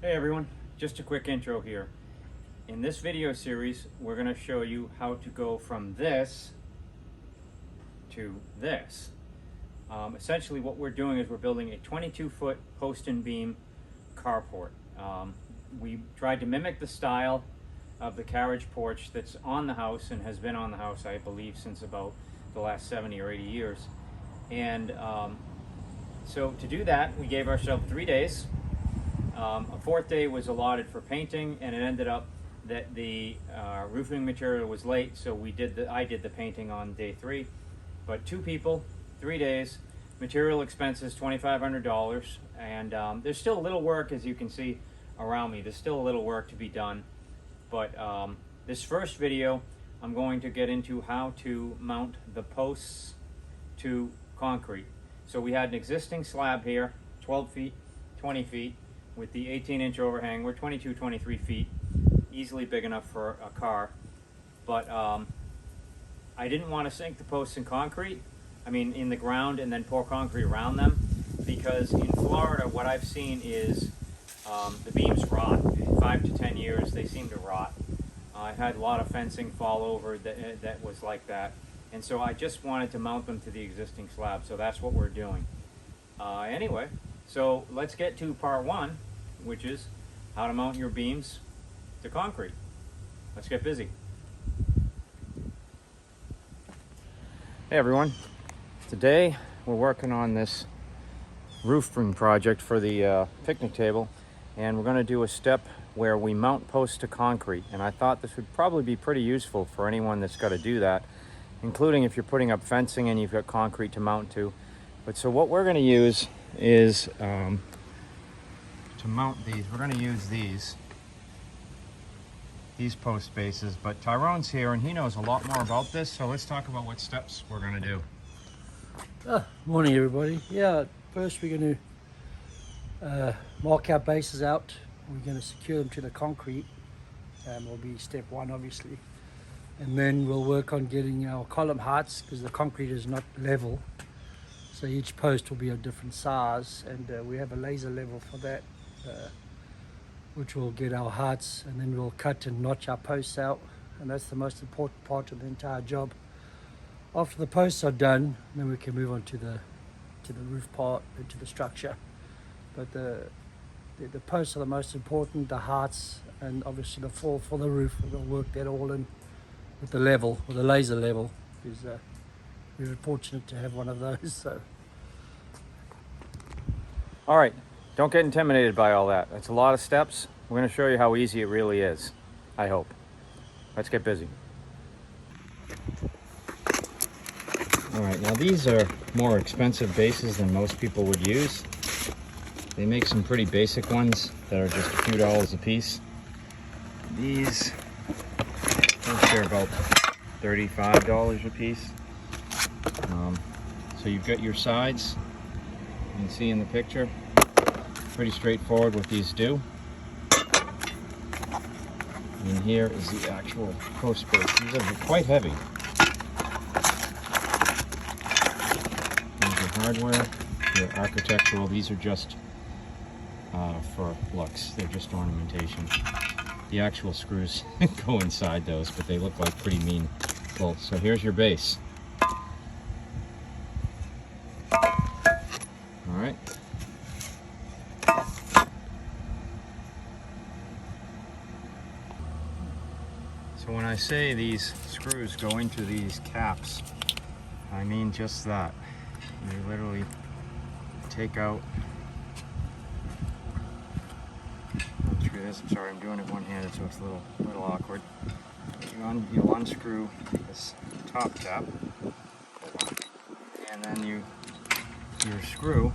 Hey everyone, just a quick intro here. In this video series, we're going to show you how to go from this to this. Essentially what we're doing is we're building a 22-foot post and beam carport. We tried to mimic the style of the carriage porch that's on the house and has been on the house, I believe, since about the last 70 or 80 years. And so to do that, we gave ourselves 3 days. A fourth day was allotted for painting, and it ended up that the roofing material was late, so I did the painting on day 3. But 2 people, 3 days, material expenses $2,500, and there's still a little work, as you can see around me. There's still a little work to be done, but this first video I'm going to get into how to mount the posts to concrete. So we had an existing slab here, 12 feet, 20 feet, with the 18-inch overhang. We're 22, 23 feet, easily big enough for a car. But I didn't want to sink the posts in concrete, in the ground, and then pour concrete around them, because in Florida what I've seen is the beams rot. In 5 to 10 years they seem to rot. I had a lot of fencing fall over that was like that, and so I just wanted to mount them to the existing slab, so that's what we're doing. Anyway, so let's get to part 1, which is how to mount your beams to concrete. Let's get busy. Hey everyone, today we're working on this roofing project for the picnic table, and we're going to do a step where we mount posts to concrete. And I thought this would probably be pretty useful for anyone that's got to do that, including if you're putting up fencing and you've got concrete to mount to. But so what we're going to use is to mount these, we're going to use these post bases, but Tyrone's here and he knows a lot more about this, so let's talk about what steps we're going to do. Morning everybody. First we're going to mark our bases out. We're going to secure them to the concrete, will be step 1 obviously, and then we'll work on getting our column heights, because the concrete is not level, so each post will be a different size, and we have a laser level for that, which will get our heights, and then we'll cut and notch our posts out, and that's the most important part of the entire job. After the posts are done, then we can move on to the roof part, to the structure. But the posts are the most important, the heights, and obviously the fall for the roof. We'll work that all in with the level, with the laser level, because we're fortunate to have one of those. So. All right, don't get intimidated by all that. That's a lot of steps. We're going to show you how easy it really is, I hope. Let's get busy. All right, now these are more expensive bases than most people would use. They make some pretty basic ones that are just a few dollars a piece. These, they're about $35 a piece. So you've got your sides, you can see in the picture. Pretty straightforward what these do. And here is the actual post base. These are quite heavy. Here's your hardware, your architectural. These are just for looks. They're just ornamentation. The actual screws go inside those, but they look like pretty mean bolts. So here's your base. All right. So when I say these screws go into these caps, I mean just that. You literally take out. I'm sorry, I'm doing it one-handed, so it's a little awkward. You'll unscrew this top cap, and then your screw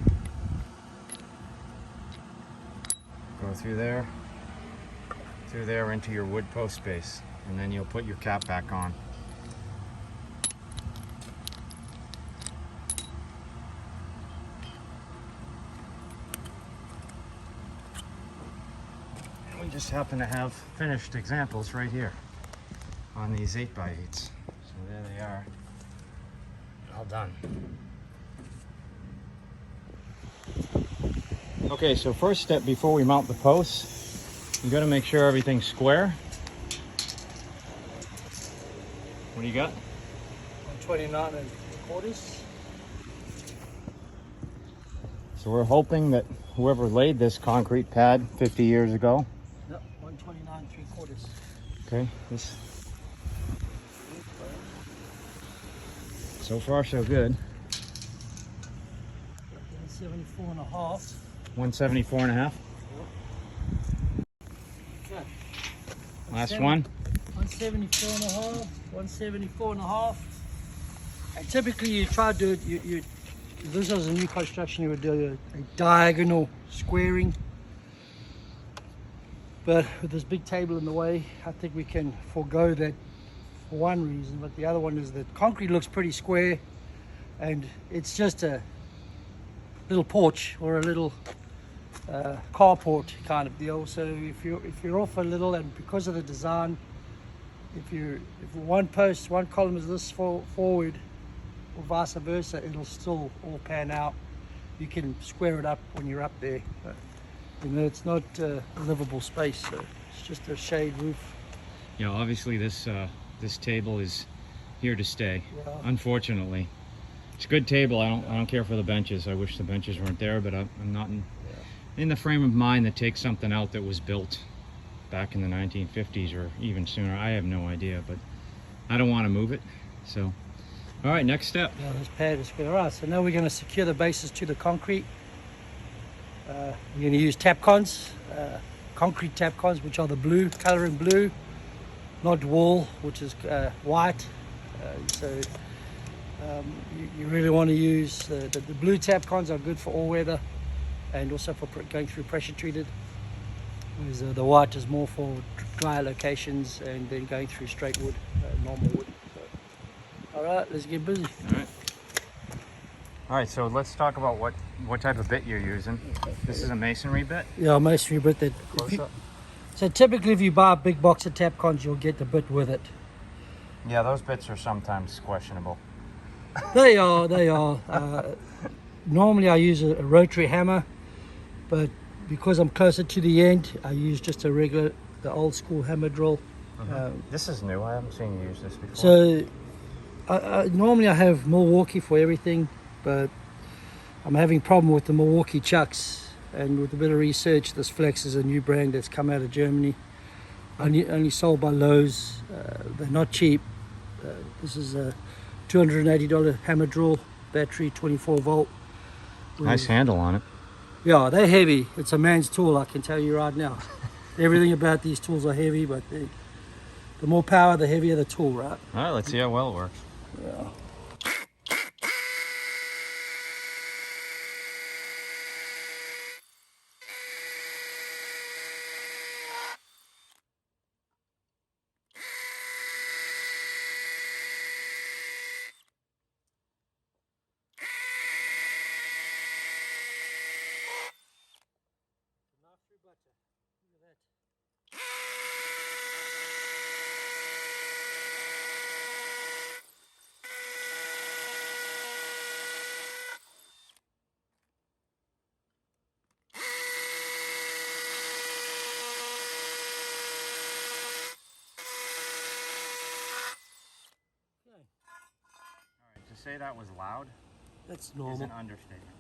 go through there into your wood post base, and then you'll put your cap back on. We just happen to have finished examples right here on these 8x8s. So there they are, all done. Okay, so first step before we mount the posts You got to make sure everything's square. What do you got? 29 3/4. So we're hoping that whoever laid this concrete pad 50 years ago. No, 129 3/4. Okay, this. So far, so good. 174.5. 174.5. Okay. Last one. 174.5. 174.5. And typically, you try to do it. If this was a new construction, you would do a diagonal squaring. But with this big table in the way, I think we can forego that for one reason. But the other one is that concrete looks pretty square, and it's just a little porch or a little carport kind of deal. So if you're off a little, and because of the design, if one column is this forward, or vice versa, it'll still all pan out. You can square it up when you're up there. But, you know, it's not a livable space, so it's just a shade roof. Yeah, obviously this table is here to stay. Yeah. Unfortunately, it's a good table. I don't care for the benches. I wish the benches weren't there, but I'm not in the frame of mind that takes something out that was built back in the 1950s or even sooner. I have no idea, but I don't want to move it. So, all right, next step. Yeah, this pad is good. All right, so now we're going to secure the bases to the concrete. We're going to use Tapcons, concrete Tapcons, which are the blue, color in blue, not wall, which is white. You really want to use the blue Tapcons are good for all weather and also for going through pressure treated. Whereas the white is more for dry locations and then going through straight wood, normal wood. So, all right, let's get busy. All right, so let's talk about what type of bit you're using. This is a masonry bit? Yeah, masonry bit. Close up. So typically if you buy a big box of Tapcons, you'll get the bit with it. Yeah, those bits are sometimes questionable. They are. Normally I use a rotary hammer, but because I'm closer to the end, I use just the old school hammer drill. This is new. I haven't seen you use this before. So normally I have Milwaukee for everything, but I'm having a problem with the Milwaukee chucks, and with a bit of research, this Flex is a new brand that's come out of Germany, only sold by Lowe's. They're not cheap. This is a $280 hammer drill, battery, 24 volt. Nice handle on it. Yeah, they're heavy. It's a man's tool, I can tell you right now. Everything about these tools are heavy, but the more power, the heavier the tool, right? All right, let's see how well it works. Yeah. To say that was loud That's is normal. an understatement.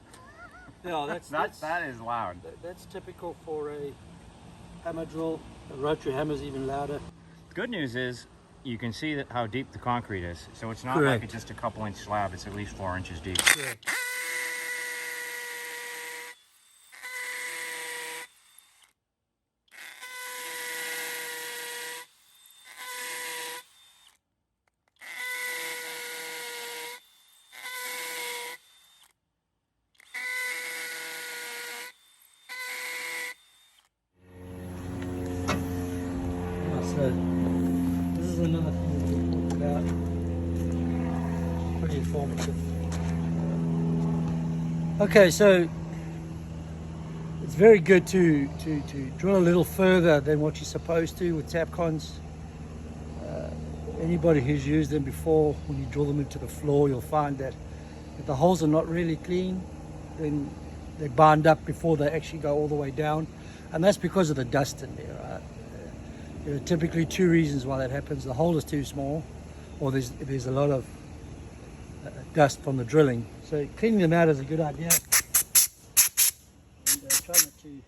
Yeah, That is loud. That's typical for a hammer drill. A rotary hammer is even louder. Good news is you can see how deep the concrete is. So it's not Correct. like it's just a couple inch slab. It's at least 4 inches deep. Yeah. So this is another thing we'll talk about. Pretty informative. Okay, so it's very good to drill a little further than what you're supposed to with Tapcons. Anybody who's used them before, when you drill them into the floor, you'll find that if the holes are not really clean, then they bind up before they actually go all the way down, and that's because of the dust in there. Right? There are typically two reasons why that happens. The hole is too small, or there's a lot of dust from the drilling. So cleaning them out is a good idea. And try not to.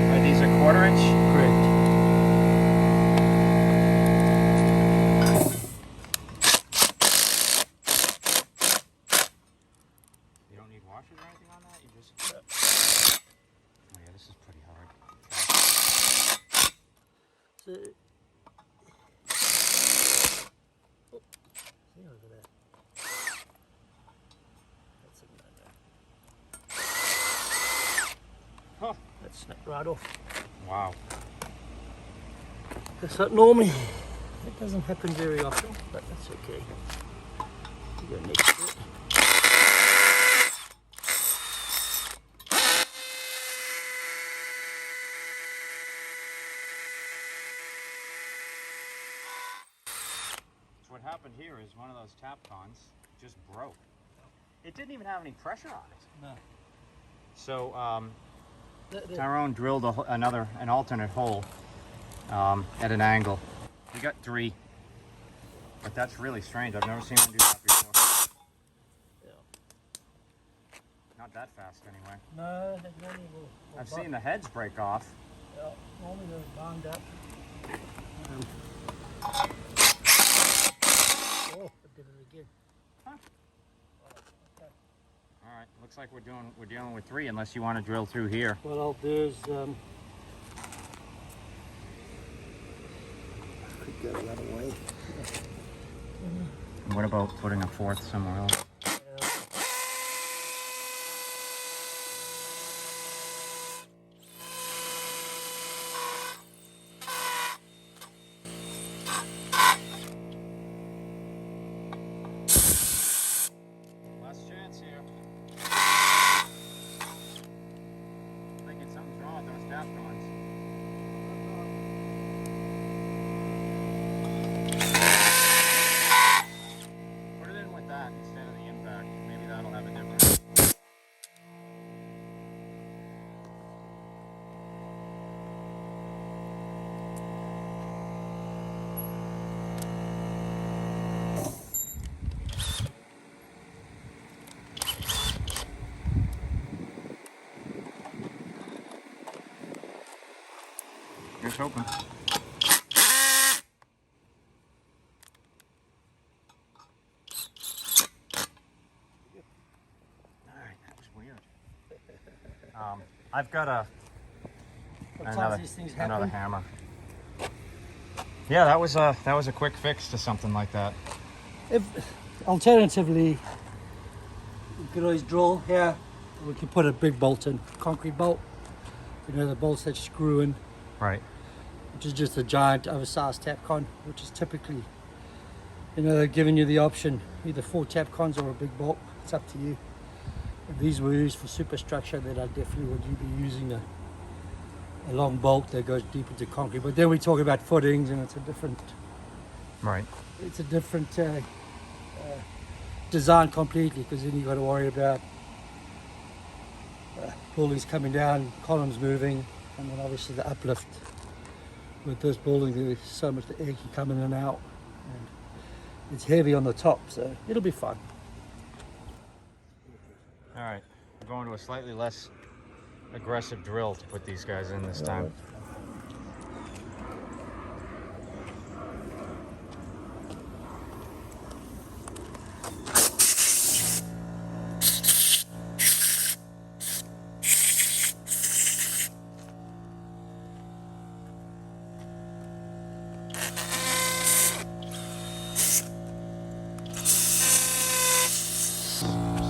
Are these a 1/4 inch? Correct. You don't need washers or anything on that? You just... Oh yeah, this is pretty hard. So, oh, see, look at that. That's it right there. Huh. That snapped right off. Wow. That's not normally, it doesn't happen very often, but that's okay. You go next to it. So what happened here is one of those Tapcons just broke. It didn't even have any pressure on it. No. So The- Tyrone drilled an alternate hole at an angle. We got 3, but that's really strange. I've never seen him do that before. yeah. Not that fast anyway. No, that normally will I've seen the heads break off. Yeah, normally they're bound up. Oh, I did it again. Huh. Okay. All right, looks like we're dealing with 3, unless you want to drill through here. What I'll do is could go the other way. What about putting a 4th somewhere else? Last chance here. Thinking something's wrong with those Tapcons. Put it in with that instead of the impact. Maybe that'll have a difference. Here's hoping. Alright, that was weird. I've got Sometimes these things happen. another hammer. Yeah, that was a quick fix to something like that. If alternatively, you could always drill here. We could put a big bolt in, concrete bolt. You know, the bolts that screw in, Right. which is just a giant oversized Tapcon, which is typically, you know, they're giving you the option, either 4 Tapcons or a big bolt. It's up to you. If these were used for superstructure, then I definitely would be using a long bolt that goes deep into concrete. But then we talk about footings, and it's a different design completely, because then you got to worry about buildings coming down, columns moving, and then obviously the uplift. With this building, there's so much the air can come in and out, and it's heavy on the top, so it'll be fun. All right, we're going to a slightly less aggressive drill to put these guys in this time.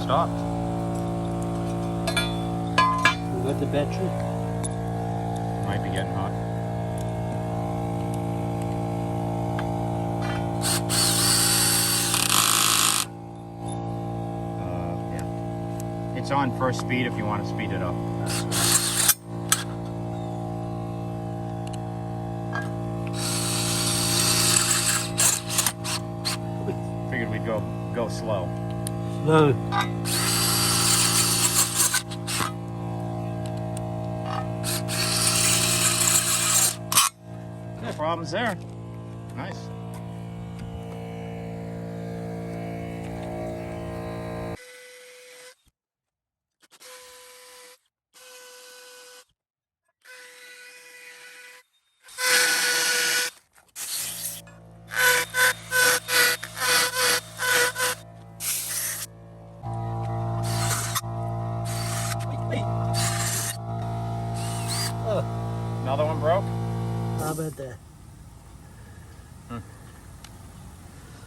Stopped. We got the battery. Might be getting hot. Yeah. it's on first speed if you want to speed it up. Figured we'd go slow. Slow. No problems there. Nice. Oh, Another one broke? how about that?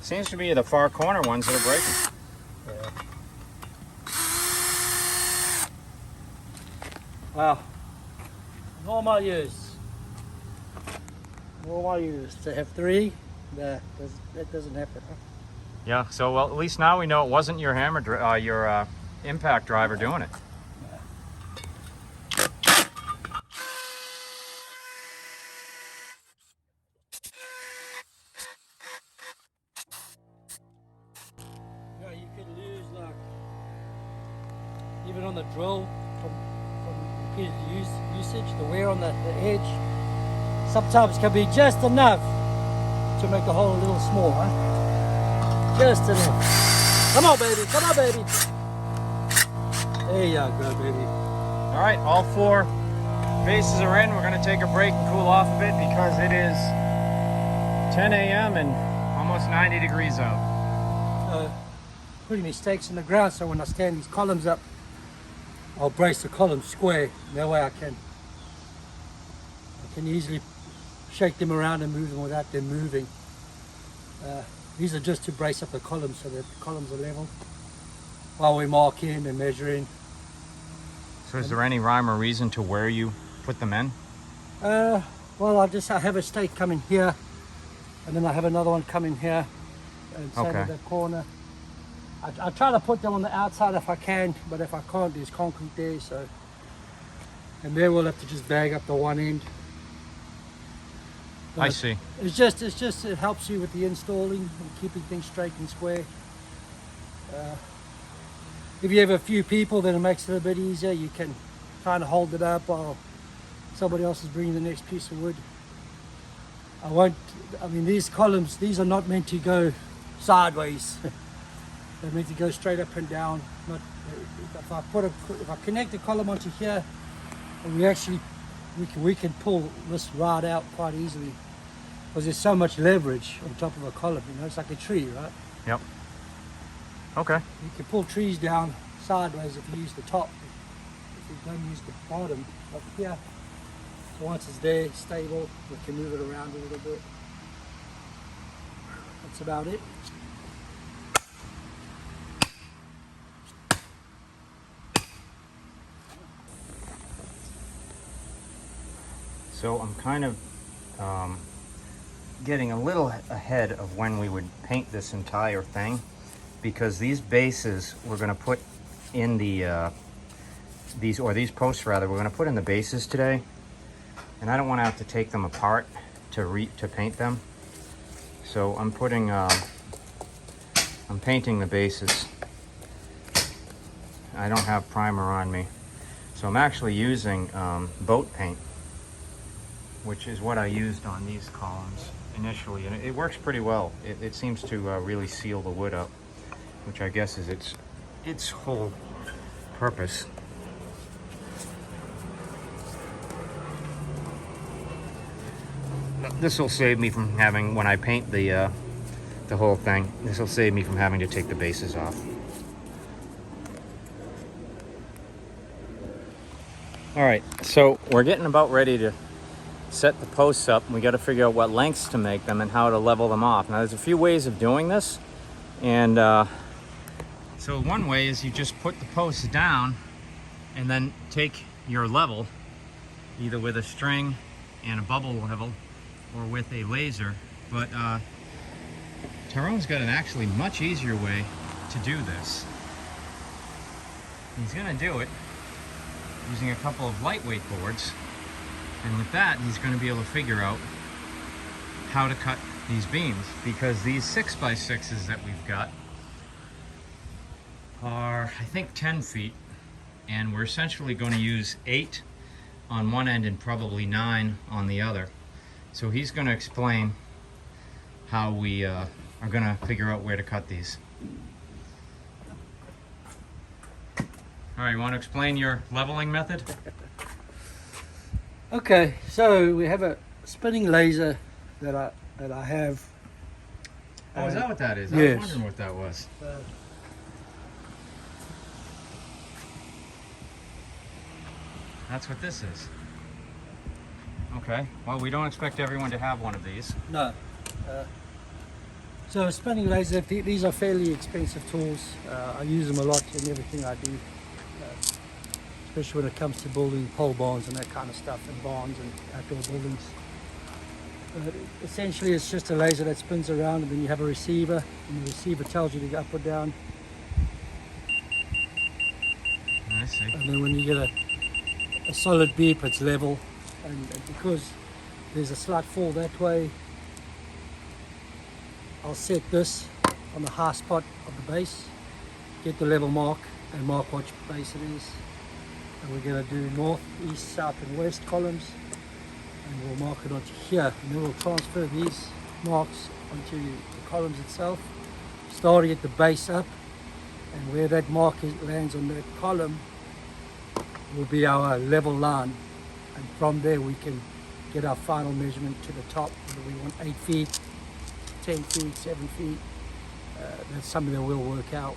Seems to be the far corner ones that are breaking. Yeah. Wow. Normal use. Normal use. To have 3, that doesn't happen. Huh? Yeah, so well, at least now we know it wasn't your your impact driver doing it. Yeah, you could lose like even on the drill from repeated usage, the wear on the edge sometimes can be just enough to make the hole a little small, huh? Just enough. Come on, baby. Come on, baby. There you go, baby. All right, all 4 bases are in. We're going to take a break and cool off a bit because it is 10 a.m. and almost 90 degrees out. Putting these stakes in the ground so when I stand these columns up, I'll brace the columns square. That way I can easily shake them around and move them without them moving. These are just to brace up the columns so that the columns are level while we're marking and measuring. So is there any rhyme or reason to where you put them in? Well, I have a stake coming here, and then I have another one coming here, and same Okay. with that corner. I try to put them on the outside if I can, but if I can't, there's concrete there, so. And there we'll have to just bag up the one end. I But see. it helps you with the installing and keeping things straight and square. If you have a few people, then it makes it a bit easier. You can kind of hold it up while somebody else is bringing the next piece of wood. These columns, these are not meant to go sideways. They're meant to go straight up and down. If I connect the column onto here, and we can pull this rod out quite easily because there's so much leverage on top of a column. You know, it's like a tree, right? Yep. Okay. You can pull trees down sideways if you use the top. If you don't use the bottom up here. So once it's there, stable, we can move it around a little bit. That's about it. So I'm kind of getting a little ahead of when we would paint this entire thing, because these bases we're going to put in the these posts rather, we're going to put in the bases today, and I don't want to have to take them apart to paint them. So I'm painting the bases. I don't have primer on me, so I'm actually using boat paint, which is what I used on these columns initially, and it works pretty well. It seems to really seal the wood up, which I guess is its whole purpose. This will save me from having, when I paint the whole thing, this will save me from having to take the bases off. All right, so we're getting about ready to set the posts up. We got to figure out what lengths to make them and how to level them off. Now there's a few ways of doing this, and so one way is you just put the posts down and then take your level, either with a string and a bubble level or with a laser. But Tyrone's got an actually much easier way to do this. he's going to do it using a couple of lightweight boards, and with that he's going to be able to figure out how to cut these beams, because these 6x6s that we've got are, I think, 10 feet, and we're essentially going to use 8 on one end and probably 9 on the other. So he's going to explain how we are going to figure out where to cut these. All right, you want to explain your leveling method? Okay, so we have a spinning laser that I have. Oh, is that what that is? I yes. was wondering what that was. That's what this is. Okay, well, we don't expect everyone to have one of these. No. So a spinning laser, these are fairly expensive tools. I use them a lot in everything I do, especially when it comes to building pole barns and that kind of stuff, and barns and outdoor buildings. Essentially, it's just a laser that spins around, and then you have a receiver, and the receiver tells you to go up or down. I see. And then when you get a solid beep, it's level, and because there's a slight fall that way, I'll set this on the high spot of the base, get the level mark, and mark what base it is. And we're going to do north, east, south and west columns, and we'll mark it onto here, and then we'll transfer these marks onto the columns itself, starting at the base up, and where that mark lands on that column will be our level line, and from there we can get our final measurement to the top, whether we want 8 feet, 10 feet, 7 feet. That's something that we'll work out.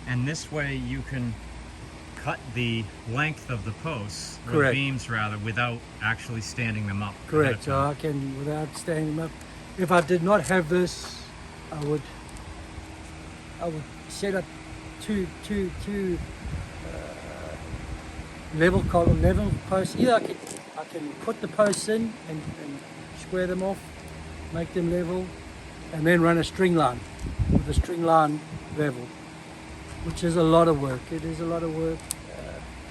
And this way you can cut the length of the posts, or Correct. beams rather, without actually standing them up. Correct. So I can, without standing them up, if I did not have this, I would set up two level posts. Either I can put the posts in and square them off, make them level, and then run a string line with the string line level, which is a lot of work. It is a lot of work.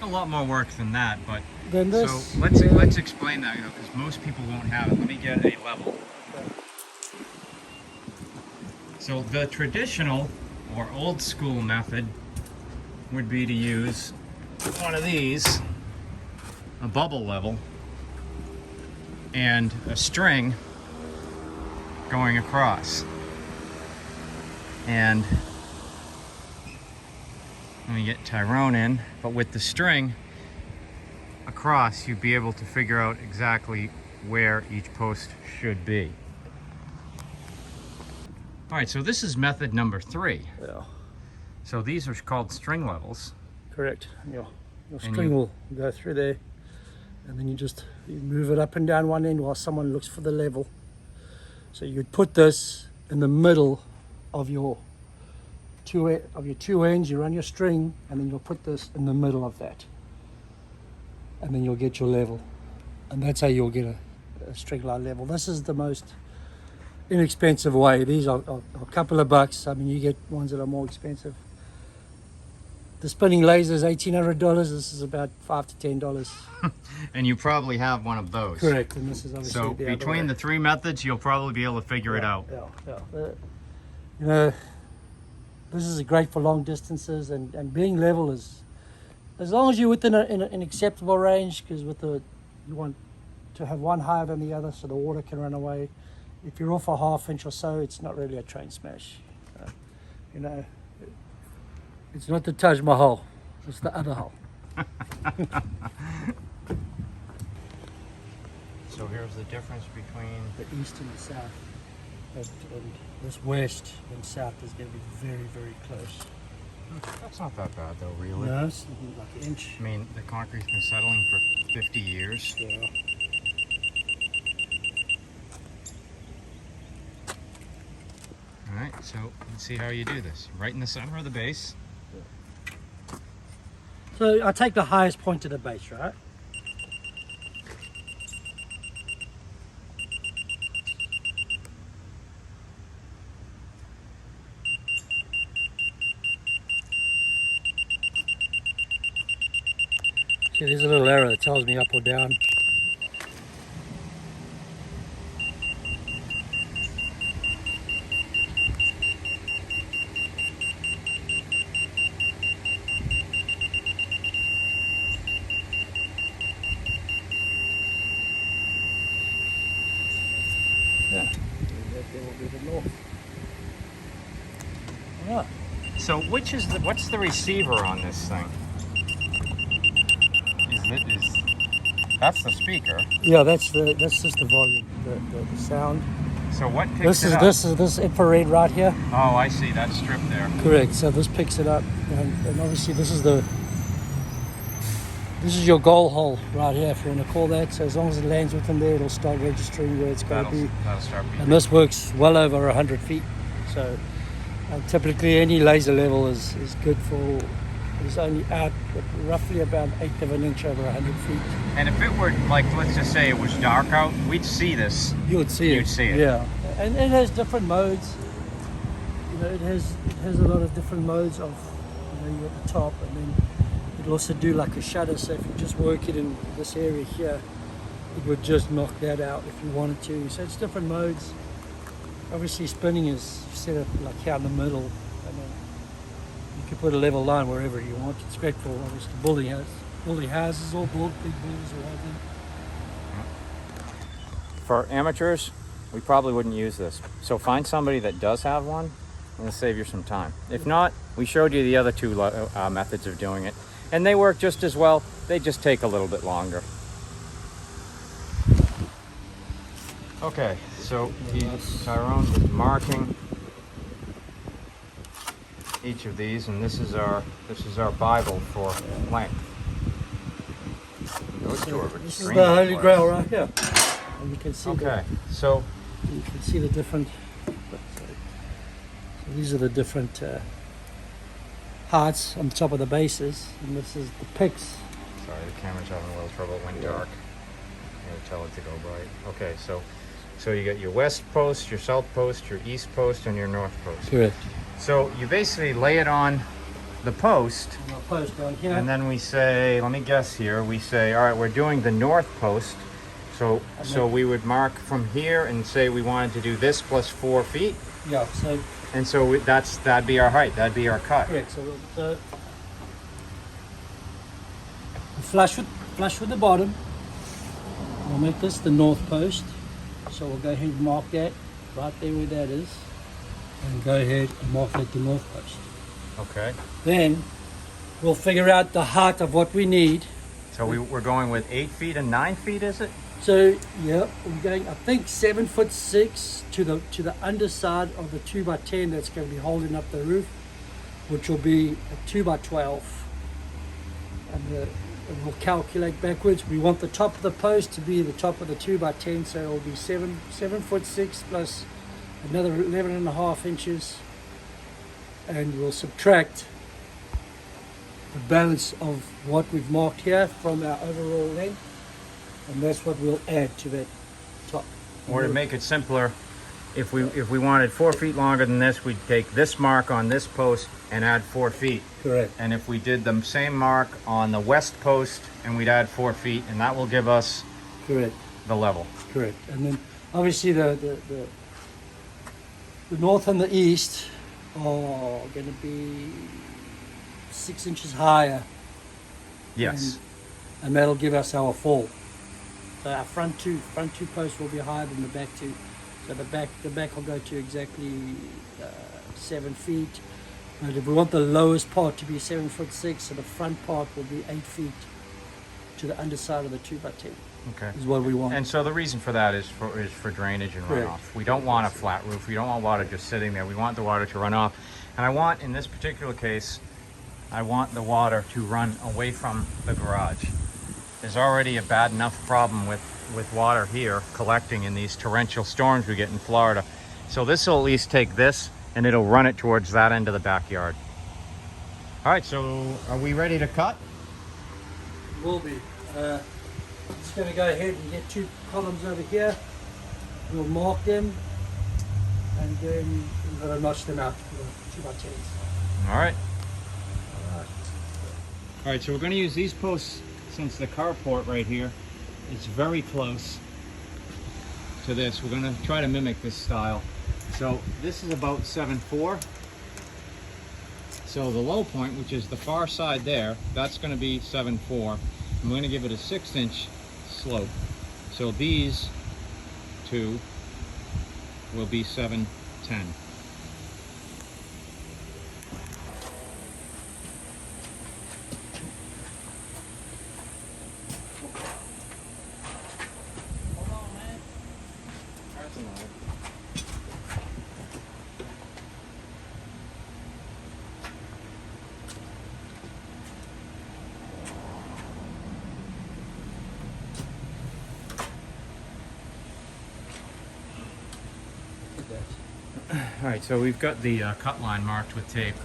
A lot more work than that, but Than this, so let's explain that, because most people won't have it. Let me get a level. Okay. So the traditional or old school method would be to use one of these, a bubble level, and a string going across. And let me get Tyrone in, but with the string across, you'd be able to figure out exactly where each post should be. All right, so this is method number 3. Yeah. So these are called string levels. Correct. Your string will go through there, and then you move it up and down one end while someone looks for the level. So you'd put this in the middle of your two ends. You run your string, and then you'll put this in the middle of that, and then you'll get your level, and that's how you'll get a string line level. This is the most inexpensive way. These are a couple of bucks. I mean, you get ones that are more expensive. The spinning laser is $1,800. This is about $5 to $10. And you probably have one of those. Correct. And this is obviously So the other between way. the 3 methods, you'll probably be able to figure it out. You know, this is great for long distances, and being level is, as long as you're within an acceptable range, because you want to have one higher than the other so the water can run away. If you're off a ½ inch or so, it's not really a train smash. You know, it's not the Taj Mahal, it's the other hole. So here's the difference between The east and the south. And this west and south is going to be very, very close. That's not that bad though, really. No, it's like an inch. I mean, the concrete's been settling for 50 years. Yeah. All right, so let's see how you do this. Right in the center of the base. So I take the highest point of the base, right? See, there's a little arrow that tells me up or down. Yeah, that will be the north. Alright. So what's the receiver on this thing? That's the speaker. Yeah, that's just the volume, the sound. So what picks it up? This infrared right here. Oh, I see that strip there. Correct. So this picks it up, and obviously this is your goal hole right here, if you want to call that. So as long as it lands within there, it'll start registering where it's going to be. That'll start beeping. And this works well over 100 feet. So typically any laser level is good for. It's only out roughly about 1/8 of an inch over 100 feet. And if it were, like, let's just say it was dark out, we'd see this. You would see it. You'd see it. Yeah, and it has different modes. You know, it has a lot of different modes of, you know, you're at the top, and then it'll also do like a shutter. So if you just work it in this area here, it would just knock that out if you wanted to. So it's different modes. Obviously, spinning is set up like here in the middle, and then you can put a level line wherever you want. It's great for obviously building houses or big buildings or whatever. For amateurs, we probably wouldn't use this. So find somebody that does have one, and it'll save you some time. If not, we showed you the other two methods of doing it, and they work just as well. They just take a little bit longer. Okay, so Tyrone is marking each of these, and this is our Bible for length. This is the Holy Grail right here, and you can see. Okay, so you can see the different. So these are the different heights on top of the bases, and this is the picks. Sorry, the camera's having a little trouble. It went dark. I'm gonna tell it to go bright. Okay, so you got your west post, your south post, your east post, and your north post. Correct. So you basically lay it on the post, And I'll post down here. and then we say, let me guess here, we say, all right, we're doing the north post. So we would mark from here and say we wanted to do this plus 4 feet. Yeah. So And so that'd be our height, that'd be our cut. correct. So we'll flush with the bottom. We'll make this the north post. So we'll go ahead and mark that right there where that is, and go ahead and mark that the north post. Okay. Then we'll figure out the height of what we need. So we're going with 8 feet and 9 feet, is it? So yeah, we're going, I think 7'6" to the underside of the 2x10 that's going to be holding up the roof, which will be a 2x12. And we'll calculate backwards. We want the top of the post to be the top of the 2x10, so it will be 7'6" plus another 11.5 inches, and we'll subtract the balance of what we've marked here from our overall length, and that's what we'll add to that top. Or to make it simpler, if we wanted 4 feet longer than this, we'd take this mark on this post and add 4 feet. Correct. And if we did the same mark on the west post, and we'd add 4 feet, and that will give us Correct. the level. Correct. And then obviously the north and the east are going to be 6 inches higher. Yes. And that'll give us our fall. So our front two posts will be higher than the back two. So the back will go to exactly 7 feet. But if we want the lowest part to be 7'6", so the front part will be 8 feet to the underside of the 2x10. Okay. Is what we want. And so the reason for that is for drainage and Correct. runoff. We don't want a flat roof. We don't want water just sitting there. We want the water to run off. And I want, in this particular case, I want the water to run away from the garage. There's already a bad enough problem with water here collecting in these torrential storms we get in Florida. So this will at least take this and it'll run it towards that end of the backyard. All right, so are we ready to cut? Will be. Just going to go ahead and get 2 columns over here. We'll mark them, and then we're going to notch them out for the 2x10s. All right. All right, so we're going to use these posts since the carport right here is very close to this, we're going to try to mimic this style. So this is about 7.4. So the low point, which is the far side there, that's going to be 7.4. I'm going to give it a 6-inch slope. So these two will be 7.10. All right, so we've got the cut line marked with tape,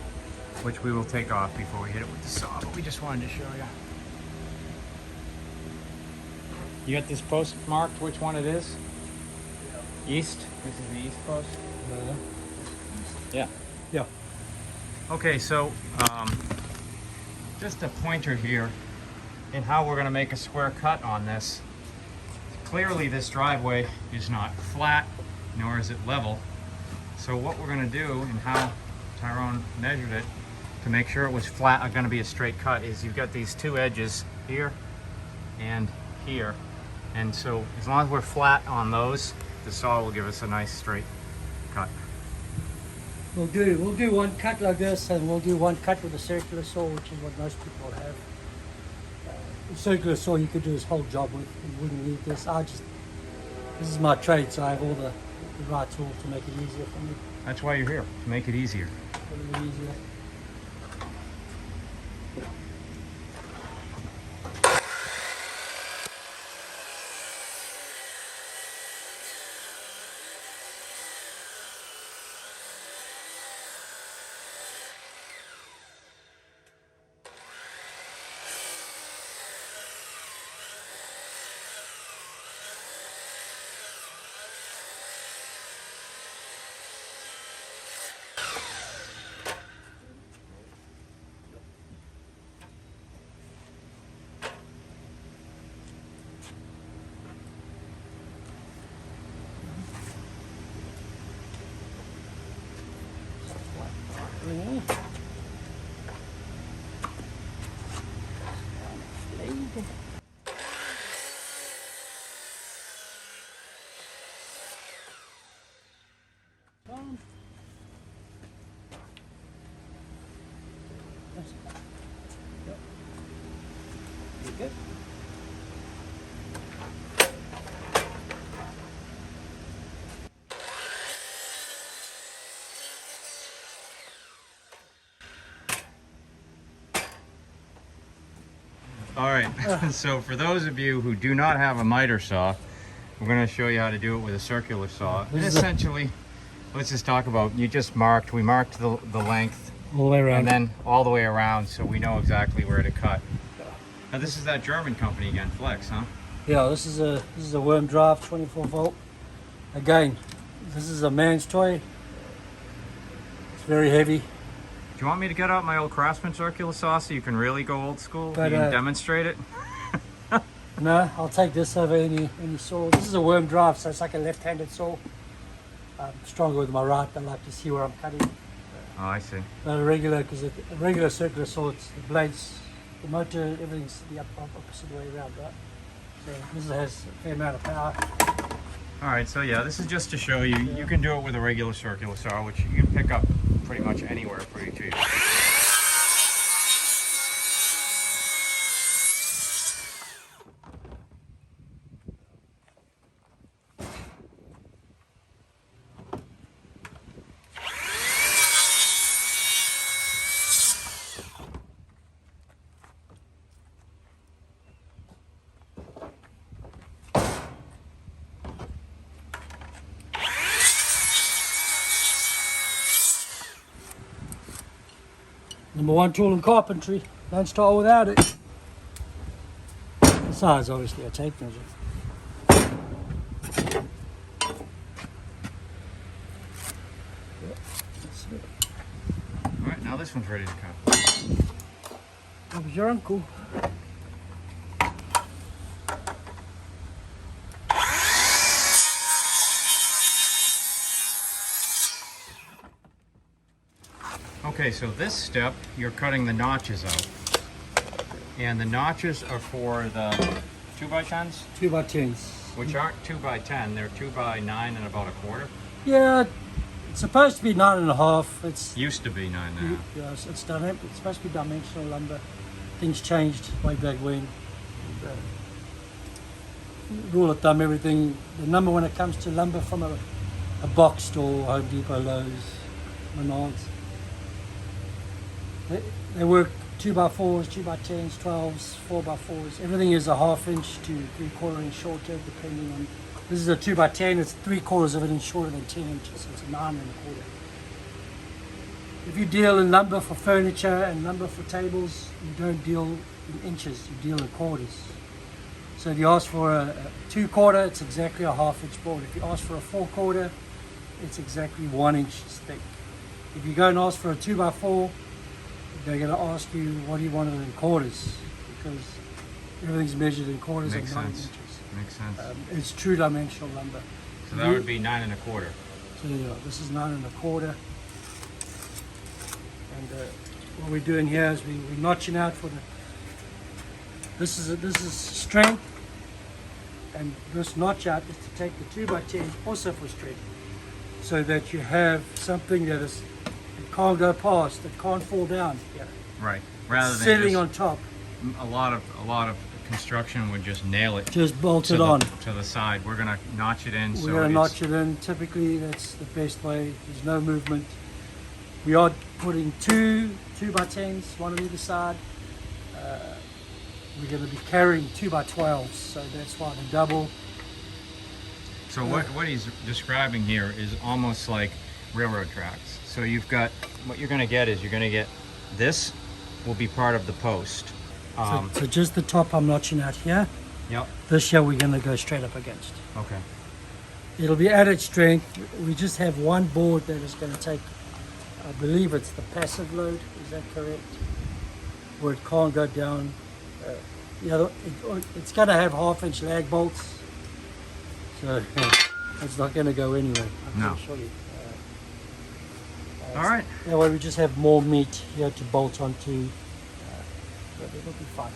which we will take off before we hit it with the saw, but we just wanted to show you. You got this post marked, which one it is? East? This is the east post? Yeah. Yeah. Okay, so just a pointer here in how we're gonna make a square cut on this. Clearly this driveway is not flat, nor is it level. So what we're going to do, and how Tyrone measured it to make sure it was flat, going to be a straight cut, is you've got these two edges here and here. And so as long as we're flat on those, the saw will give us a nice straight cut. We'll do one cut like this, and we'll do one cut with a circular saw, which is what most people have. A circular saw you could do this whole job with. You wouldn't need this. This is my trade, so I have all the right tools to make it easier for me. That's why you're here, to make it easier. A little bit easier. Good. All right, so for those of you who do not have a miter saw, we're going to show you how to do it with a circular saw. And essentially, let's just talk about, we marked the length All the way around. and then all the way around, so we know exactly where to cut. Now this is that German company again, Flex, huh? Yeah, this is a worm drive, 24 volt. Again, this is a man's toy. It's very heavy. Do you want me to get out my old Craftsman circular saw so you can really go old school? But, you can demonstrate it? No, I'll take this over any saw. This is a worm drive, so it's like a left-handed saw. I'm stronger with my right. I like to see where I'm cutting. Oh, I see. But a regular circular saw, it's the blades, the motor, everything's the opposite way around, right? So this has a fair amount of power. All right, so yeah, this is just to show you, you can do it with a regular circular saw, which you can pick up pretty much anywhere pretty cheap. Number one tool in carpentry. Don't start without it. Besides, obviously, a tape measure. All right, now this one's ready to cut. That was your uncle. Okay, so this step, you're cutting the notches out. And the notches are for the 2x10s? 2x10s. Which aren't 2x10, they're 2x9 and about a quarter. Yeah, it's supposed to be 9.5. It's Used to be 9.5. yes, it's supposed to be dimensional lumber. Things changed way back when. Rule of thumb, everything. The number when it comes to lumber from a box store, Home Depot, Lowe's, Menards. They work 2x4s, 2x10s, 12s, 4x4s. Everything is a 1/2 inch to 3/4 inch shorter, depending on. This is a 2x10. It's 3/4 of an inch shorter than 10 inches. So it's a 9.25. If you deal in lumber for furniture and lumber for tables, you don't deal in inches. You deal in quarters. So if you ask for a 2/4, it's exactly a 1/2 inch board. If you ask for a 4/4, it's exactly 1 inch thick. If you go and ask for a 2x4, they're going to ask you what do you want it in quarters, because everything's measured in quarters Makes of 9 sense. inches. Makes sense. It's true dimensional lumber. So that would be 9.25. So yeah, this is 9.25. And what we're doing here is we're notching out for the. This is strength, and this notch out is to take the 2x10 also for strength, so that you have something that is. It can't go past. It can't fall down. Yeah. Right. Rather than Sitting just, on top. a lot of construction would just nail it Just bolt to it the, on. to the side. We're gonna notch it in. We're so going to it's, notch it in. Typically, that's the best way. There's no movement. We are putting two 2x10s, one on either side. We're going to be carrying 2x12s, so that's why the double. So what he's describing here is almost like railroad tracks. So you've got, what you're gonna get is you're gonna get, this will be part of the post. So just the top I'm notching out here. Yep. This here we're going to go straight up against. Okay. It'll be added strength. We just have one board that is going to take, I believe it's the passive load, is that correct? Where it can't go down. It's going to have 1/2 inch lag bolts. So it's not going to go anywhere. I can show you. All right. That way we just have more meat here to bolt onto. But it'll be fine.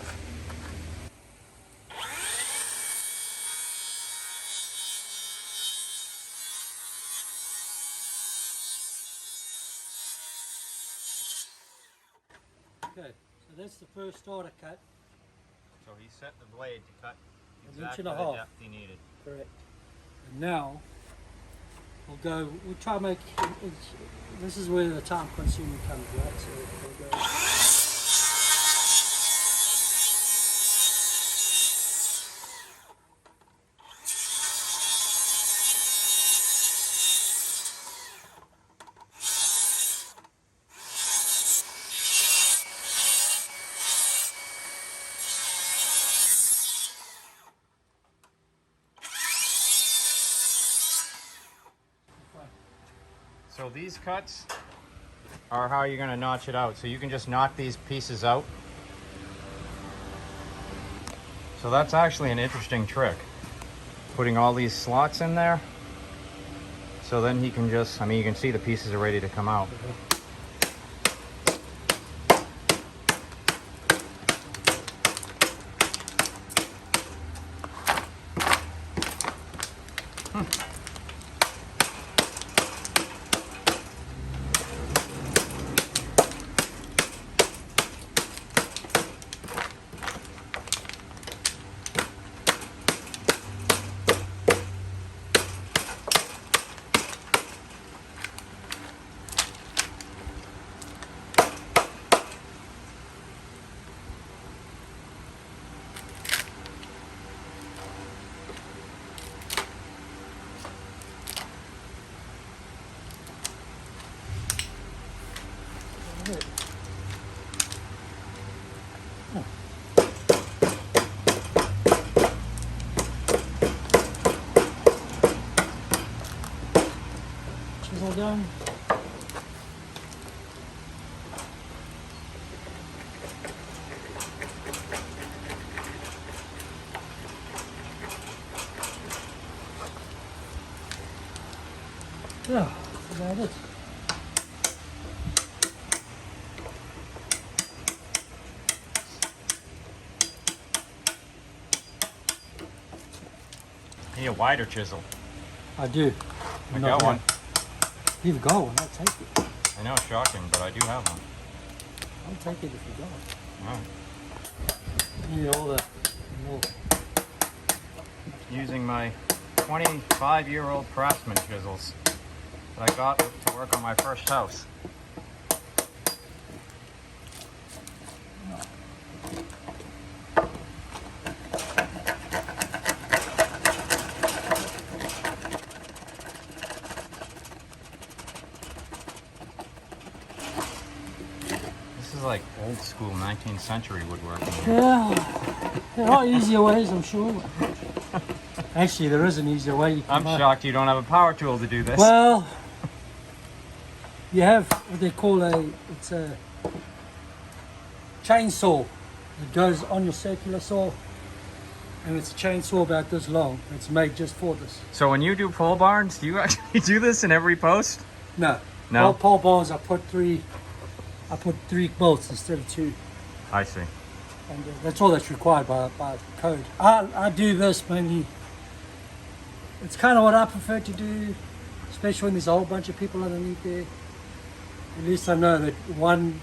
Okay, so that's the first starter cut. So he set the blade to cut An inch exactly and a the half. depth he needed. Correct. And now we'll try to make, this is where the time consuming comes, right? So we'll go. So these cuts are how you're gonna notch it out. So you can just knock these pieces out. So that's actually an interesting trick. Putting all these slots in there. So then he can just, I mean, you can see the pieces are ready to come out. Chisel done. Yeah, that's about it. You need a wider chisel. I do. I got one. You've got one. I'll take it. I know, shocking, but I do have one. I'll take it if you got it. All right. You need all the more. Using my 25-year-old Craftsman chisels that I got to work on my first house. This is like old school 19th century woodworking. Yeah, there are easier ways, I'm sure. Actually, there is an easier way. I'm shocked you don't have a power tool to do this. Well, you have what they call it's a chainsaw. It goes on your circular saw, and it's a chainsaw about this long. It's made just for this. So when you do pole barns, do you actually do this in every post? No. No? All pole bars, I put three bolts instead of 2. I see. And that's all that's required by code. I do this mainly. It's kind of what I prefer to do, especially when there's a whole bunch of people underneath there. At least I know that one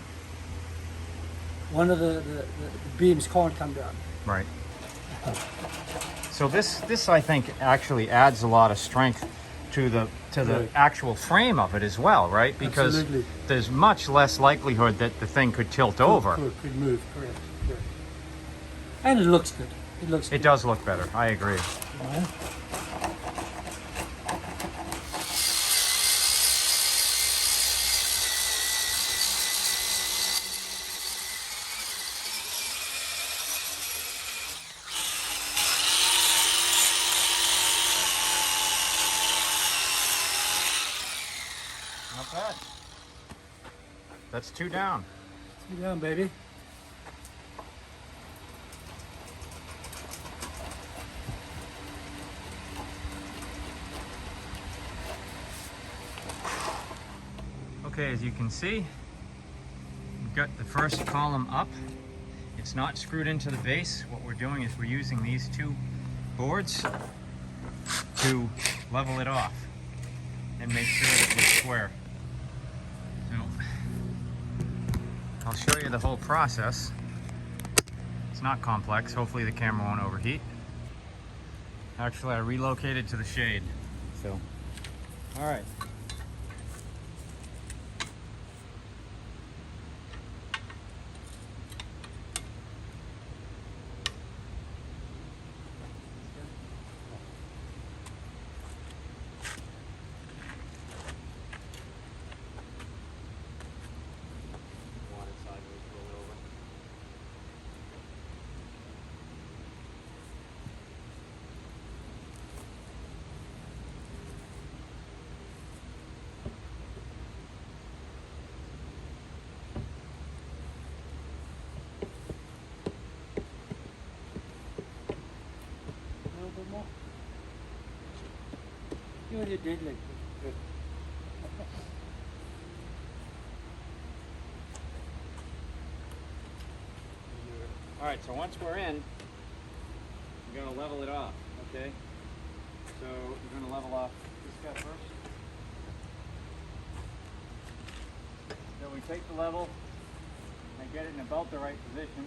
of the beams can't come down. Right. So this I think actually adds a lot of strength to the Right. actual frame of it as well, right? Because Absolutely. there's much less likelihood that the thing could tilt over. Could move, correct. And it looks good. It good. does look better. I agree. You know? Not bad. That's 2 down. Sit down, baby. Okay, as you can see, we've got the first column up. It's not screwed into the base. What we're doing is we're using these 2 boards to level it off and make sure that it's square. So I'll show you the whole process. It's not complex. Hopefully the camera won't overheat. Actually, I relocated to the shade. So, all right. You already did like good. All right, so once we're in, we're gonna level it off, okay? So we're gonna level off this guy first. So we take the level and get it in about the right position.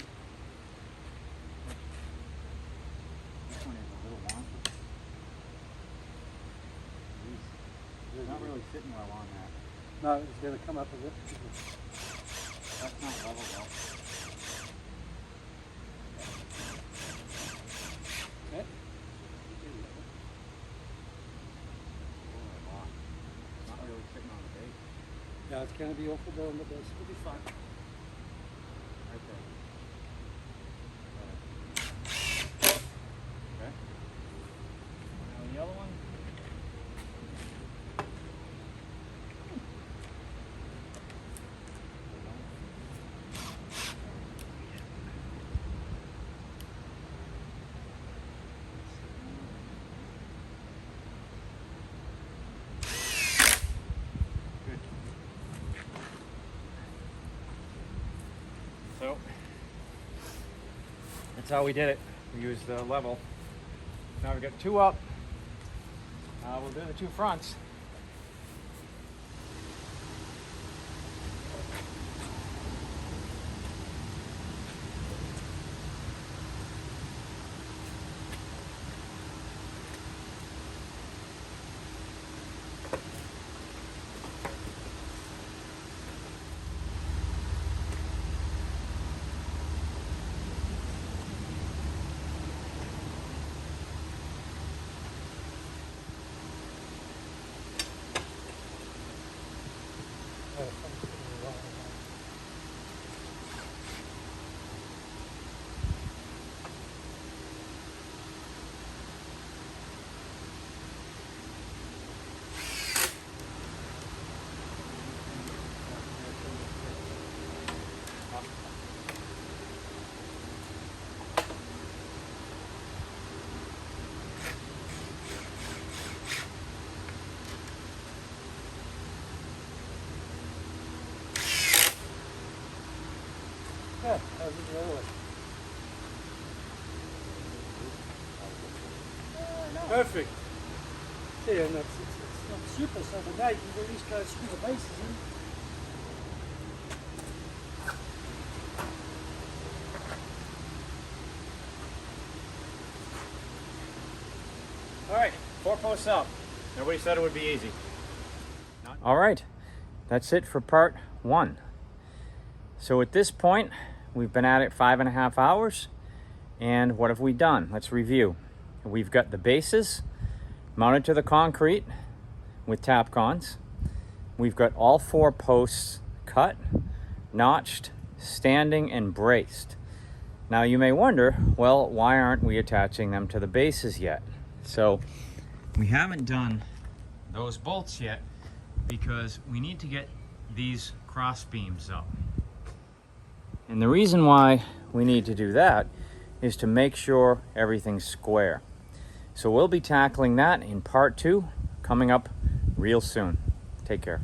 This one is a little wonky. It's not really sitting well on that. No, it's going to come up a bit. That's not level well. Okay. It's not really sitting on the base. Yeah, it's going to be awful though on the base. It'll be fine. Right there. Okay. Now the other one. Good. So that's how we did it. We used the level. Now we've got 2 up We'll do the two fronts. Yeah, that was the other way. Perfect. See, and it's not super, so the night you can at least go screw the bases in. All right, 4 posts up. Nobody said it would be easy. All right, that's it for part 1. So at this point, we've been at it 5.5 hours. And what have we done? Let's review. We've got the bases mounted to the concrete with Tapcons. We've got all 4 posts cut, notched, standing, and braced. Now you may wonder, well, why aren't we attaching them to the bases yet? So we haven't done those bolts yet because we need to get these cross beams up. And the reason why we need to do that is to make sure everything's square. So we'll be tackling that in part 2 coming up real soon. Take care.